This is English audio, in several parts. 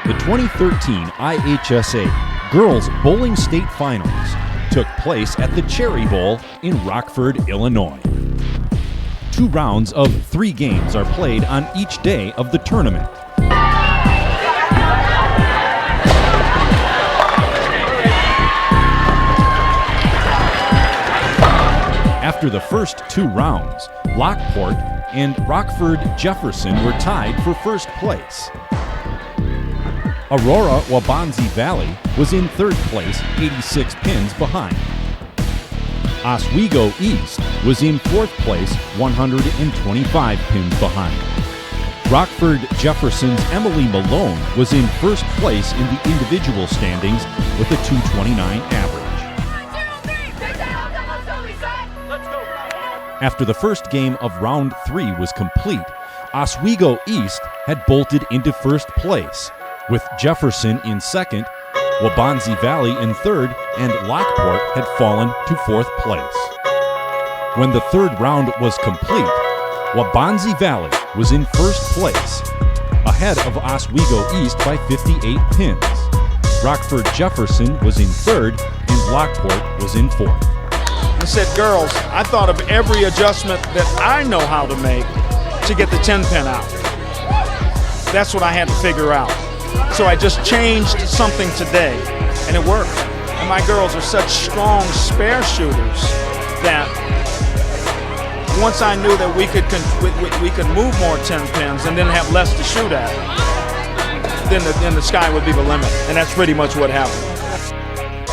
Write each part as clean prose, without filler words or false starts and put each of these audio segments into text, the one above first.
The 2013 IHSA Girls Bowling State Finals took place at the Cherry Bowl in Rockford, Illinois. 2 rounds of 3 games are played on each day of the tournament. After the first 2 rounds, Lockport and Rockford Jefferson were tied for first place. Aurora Waubonsie Valley was in 3rd place, 86 pins behind. Oswego East was in 4th place, 125 pins behind. Rockford Jefferson's Emily Malone was in 1st place in the individual standings with a 229 average. After the first game of round 3 was complete, Oswego East had bolted into 1st place, with Jefferson in 2nd, Waubonsie Valley in 3rd, and Lockport had fallen to 4th place. When the 3rd round was complete, Waubonsie Valley was in 1st place, ahead of Oswego East by 58 pins. Rockford Jefferson was in 3rd, and Lockport was in 4th. I said, girls, I thought of every adjustment that I know how to make to get the 10 pin out. That's what I had to figure out. So I just changed something today, and it worked. And my girls are such strong spare shooters that once I knew that we could move more 10 pins and then have less to shoot at, then the sky would be the limit. And that's pretty much what happened.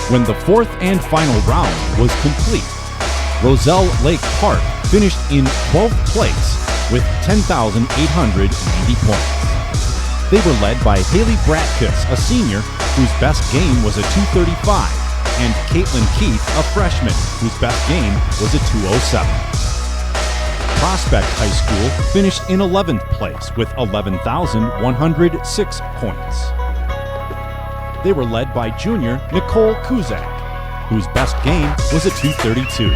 When the 4th and final round was complete, Roselle Lake Park finished in 12th place with 10,890 points. They were led by Haley Bratkus, a senior whose best game was a 235, and Caitlin Keith, a freshman whose best game was a 207. Prospect High School finished in 11th place with 11,106 points. They were led by junior Nicole Kuzak, whose best game was a 232.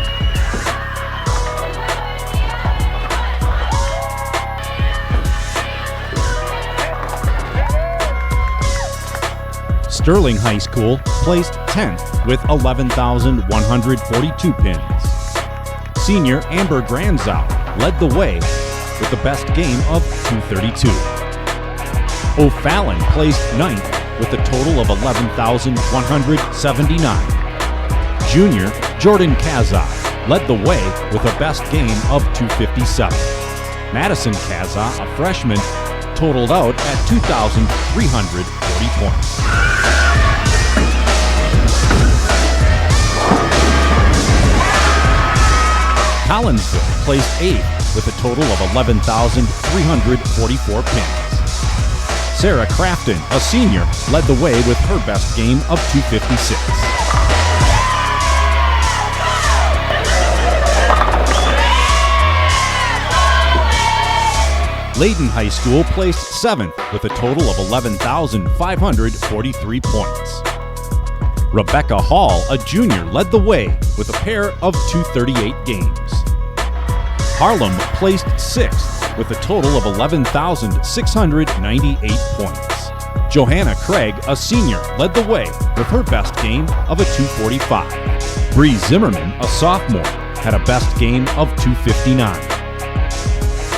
Sterling High School placed 10th with 11,142 pins. Senior Amber Granzow led the way with the best game of 232. O'Fallon placed 9th with a total of 11,179. Junior Jordan Kazak led the way with a best game of 257. Madison Kazak, a freshman, totaled out at 2,340 points. Collinsville placed 8th with a total of 11,344 pins. Sarah Crafton, a senior, led the way with her best game of 256. Layton High School placed 7th with a total of 11,543 points. Rebecca Hall, a junior, led the way with a pair of 238 games. Harlem placed 6th with a total of 11,698 points. Johanna Craig, a senior, led the way with her best game of a 245. Bree Zimmerman, a sophomore, had a best game of 259.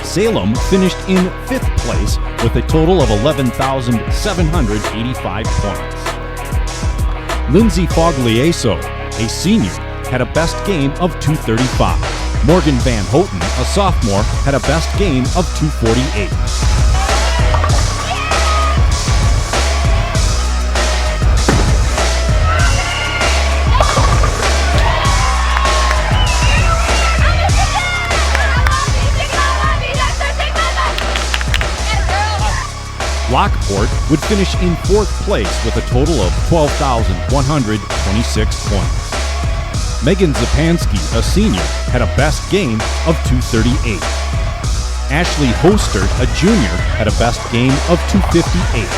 Salem finished in 5th place with a total of 11,785 points. Lindsay Foglieso, a senior, had a best game of 235. Morgan Van Houten, a sophomore, had a best game of 248. Lockport would finish in 4th place with a total of 12,126 points. Megan Zapansky, a senior, had a best game of 238. Ashley Hostert, a junior, had a best game of 258.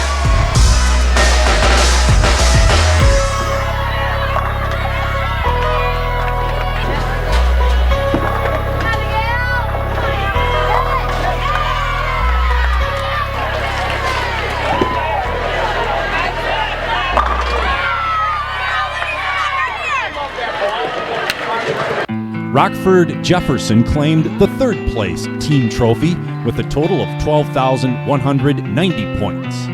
Rockford Jefferson claimed the third place team trophy with a total of 12,190 points.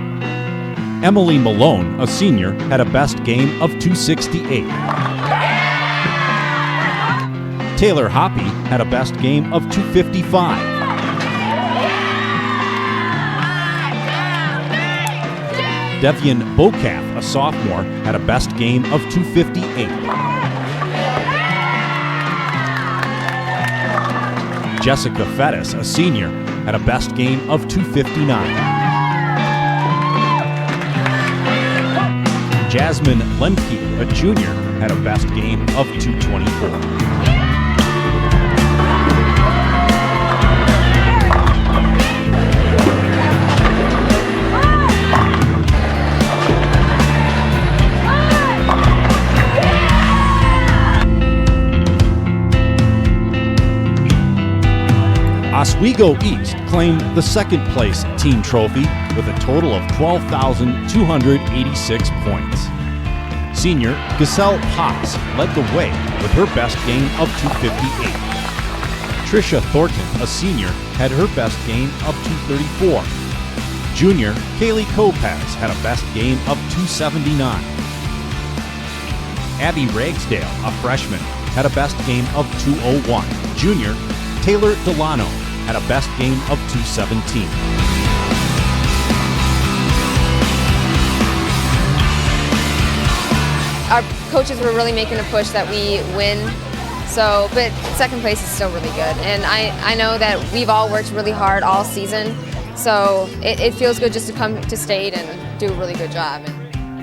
Emily Malone, a senior, had a best game of 268. Taylor Hoppy had a best game of 255. Devian Bocath, a sophomore, had a best game of 258. Jessica Fettis, a senior, had a best game of 259. Jasmine Lemke, a junior, had a best game of 224. Oswego East claimed the second place team trophy with a total of 12,286 points. Senior Giselle Potts led the way with her best game of 258. Tricia Thornton, a senior, had her best game of 234. Junior Kaylee Kopacz had a best game of 279. Abby Ragsdale, a freshman, had a best game of 201. Junior Taylor Delano had a best game of 217. Our coaches were really making a push that we win, but second place is still really good. And I know that we've all worked really hard all season, so it feels good just to come to state and do a really good job.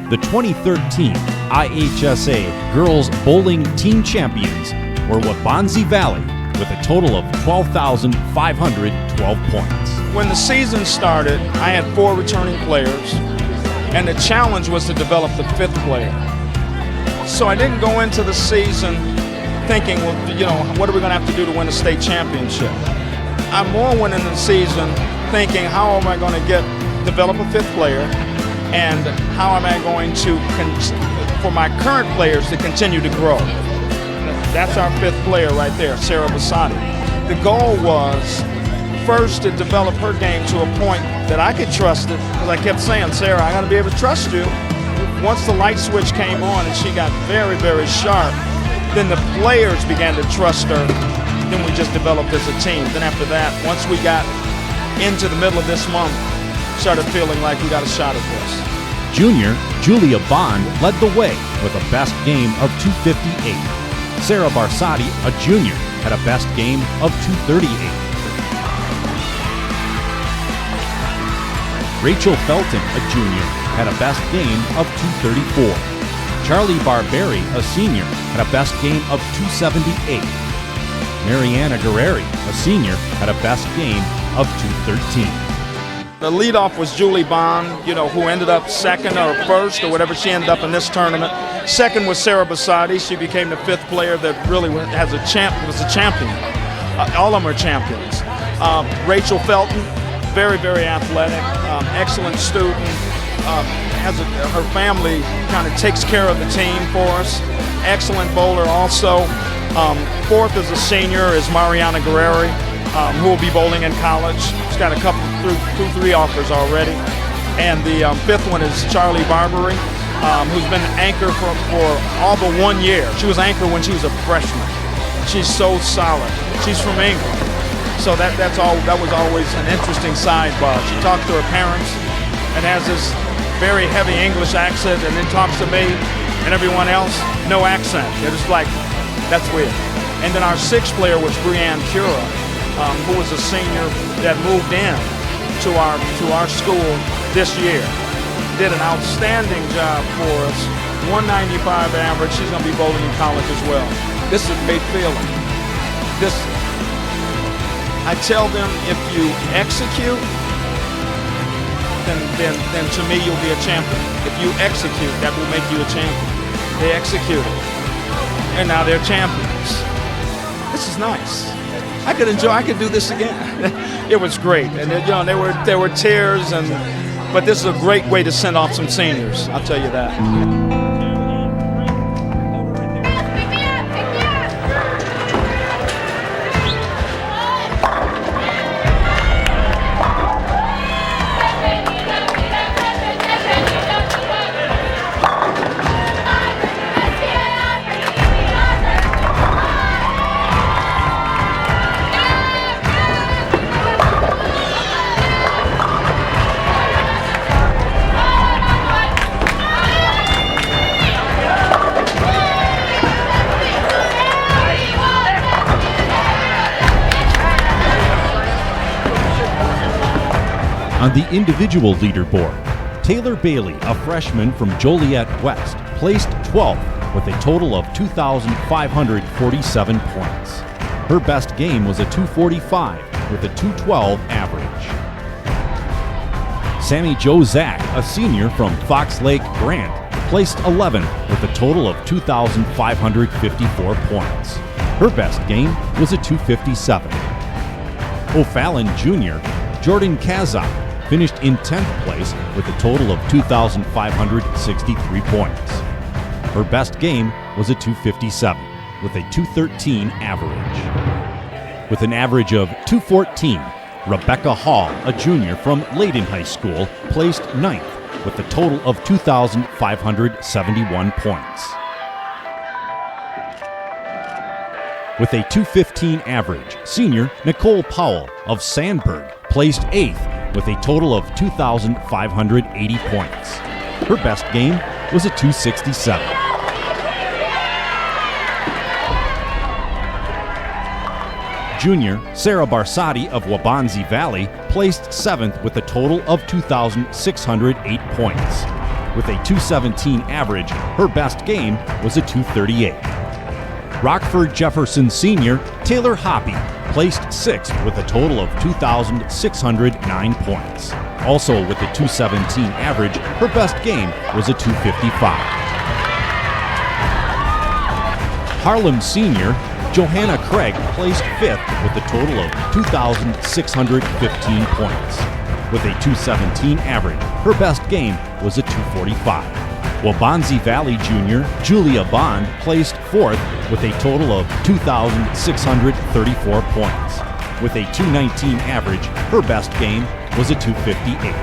The 2013 IHSA Girls Bowling Team Champions were Waubonsie Valley with a total of 12,512 points. When the season started, I had 4 returning players, and the challenge was to develop the 5th player. So I didn't go into the season thinking, well, what are we going to have to do to win a state championship? I more went into the season thinking, how am I going to develop a 5th player, and how am I going to, for my current players to continue to grow? That's our 5th player right there, Sarah Basati. The goal was first to develop her game to a point that I could trust it, because I kept saying, Sarah, I got to be able to trust you. Once the light switch came on and she got very, very sharp, then the players began to trust her. Then we just developed as a team. Then after that, once we got into the middle of this month, started feeling like we got a shot at this. Junior Julia Bond led the way with a best game of 258. Sarah Barsati, a junior, had a best game of 238. Rachel Felton, a junior, had a best game of 234. Charlie Barberi, a senior, had a best game of 278. Mariana Guerreri, a senior, had a best game of 213. The leadoff was Julie Bond, who ended up second or first or whatever she ended up in this tournament. Second was Sarah Basati. She became the 5th player that really was a champion. All of them are champions. Rachel Felton, very, very athletic, excellent student. Her family kind of takes care of the team for us. Excellent bowler also. 4th as a senior is Mariana Guerreri, who will be bowling in college. She's got a couple, 2-3 offers already. And the 5th one is Charlie Barberi, who's been an anchor for all but 1 year. She was anchor when she was a freshman. She's so solid. She's from England. So that was always an interesting sidebar. She talks to her parents and has this very heavy English accent, and then talks to me and everyone else, no accent. They're just like, that's weird. And then our 6th player was Brianne Cura, who was a senior that moved in to our school this year. Did an outstanding job for us. 195 average. She's going to be bowling in college as well. This is a great feeling. I tell them, if you execute, then to me you'll be a champion. If you execute, that will make you a champion. They executed, and now they're champions. This is nice. I could do this again. It was great, and there were tears, but this is a great way to send off some seniors. I'll tell you that. On the individual leaderboard, Taylor Bailey, a freshman from Joliet West, placed 12th with a total of 2,547 points. Her best game was a 245 with a 212 average. Sammy Jo Zach, a senior from Fox Lake Grant, placed 11th with a total of 2,554 points. Her best game was a 257. O'Fallon Jr., Jordan Kazak, finished in 10th place with a total of 2,563 points. Her best game was a 257 with a 213 average. With an average of 214, Rebecca Hall, a junior from Layton High School, placed 9th with a total of 2,571 points. With a 215 average, senior Nicole Powell of Sandburg placed 8th with a total of 2,580 points. Her best game was a 267. Junior Sarah Barsati of Waubonsie Valley placed 7th with a total of 2,608 points. With a 217 average, her best game was a 238. Rockford Jefferson senior Taylor Hoppy placed 6th with a total of 2,609 points. Also with a 217 average, her best game was a 255. Harlem senior Johanna Craig placed 5th with a total of 2,615 points. With a 217 average, her best game was a 245. Waubonsie Valley junior Julia Bond placed 4th with a total of 2,634 points. With a 219 average, her best game was a 258.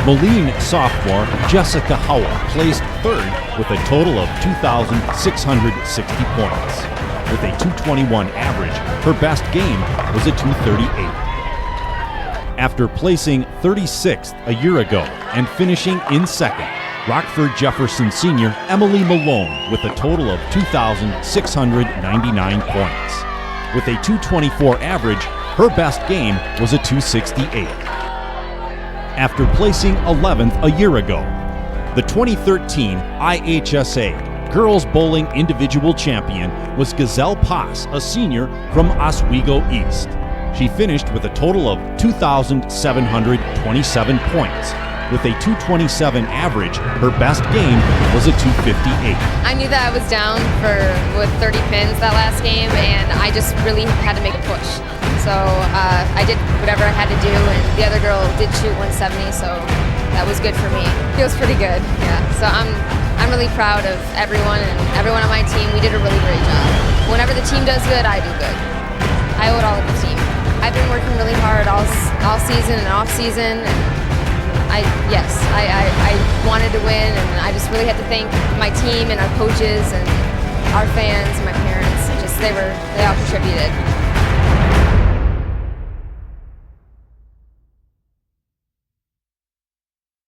Moline sophomore Jessica Howell placed 3rd with a total of 2,660 points. With a 221 average, her best game was a 238. After placing 36th a year ago and finishing in 2nd, Rockford Jefferson senior Emily Malone with a total of 2,699 points. With a 224 average, her best game was a 268. After placing 11th a year ago, the 2013 IHSA Girls Bowling Individual Champion was Gazelle Pass, a senior from Oswego East. She finished with a total of 2,727 points. With a 227 average, her best game was a 258. I knew that I was down with 30 pins that last game, and I just really had to make a push. So I did whatever I had to do, and the other girl did shoot 170, so that was good for me. Feels pretty good, yeah. So I'm really proud of everyone, and everyone on my team. We did a really great job. Whenever the team does good, I do good. I owe it all to the team. I've been working really hard all season and off season. And I wanted to win, and I just really had to thank my team and our coaches and our fans and my parents. They all contributed.